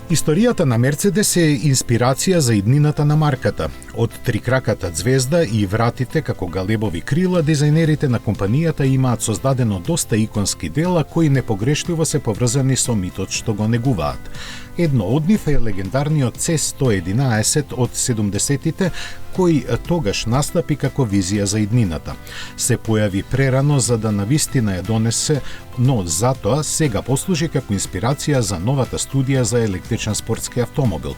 Историјата на Мерцедес е инспирација за иднината на марката. Од трикраката ѕвезда и вратите како галебови крила, дизајнерите на компанијата имаат создадено доста иконски дела кои непогрешливо се поврзани со митот што го негуваат. Едно од нив е легендарниот C111 од 70-тите, кој тогаш настапи како визија за иднината. Се појави прерано за да навистина ја донесе, но затоа сега послужи како инспирација за новата студија за електричен спортски автомобил.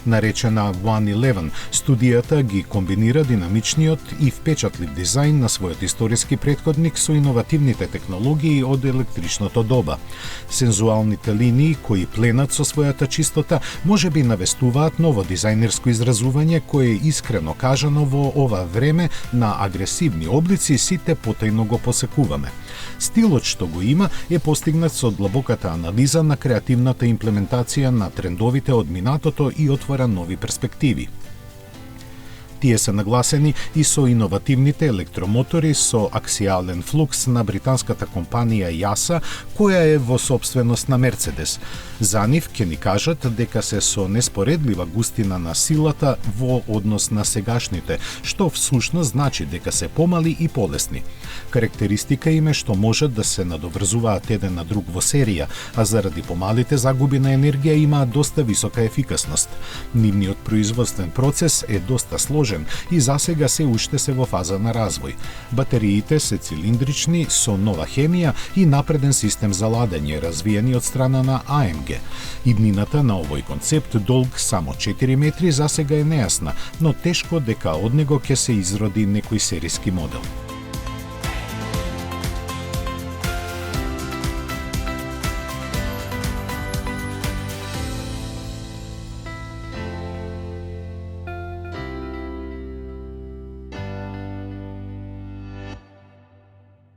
Наречена 111, студијата ги комбинира динамичниот и впечатлив дизајн на својот историски претходник со иновативните технологии од електричното доба. Сензуалните линии кои пленат со својата чистота можеби навестуваат ново дизајнерско изразување кое е искрено кажано во ова време на агресивни облици сите потајно го посекуваме. Стилот што го има е постигнат со длабоката анализа на креативната имплементација на трендовите од минатото и отвора нови перспективи. Тие се нагласени и со иновативните електромотори со аксијален флукс на британската компанија JASA, која е во сопственост на Мерцедес. За нив ќе ни кажат дека се со неспоредлива густина на силата во однос на сегашните, што всушност значи дека се помали и полесни. Карактеристика им е што можат да се надоврзуваат еден на друг во серија, а заради помалите загуби на енергија имаат доста висока ефикасност. Нивниот производствен процес е доста сложен и засега се уште се во фаза на развој. Батериите се цилиндрични со нова хемија и напреден систем за ладење, развиени од страна на AMG. Иднината на овој концепт, долг само 4 метри, засега е нејасна, но тешко дека од него ќе се изроди некој сериски модел.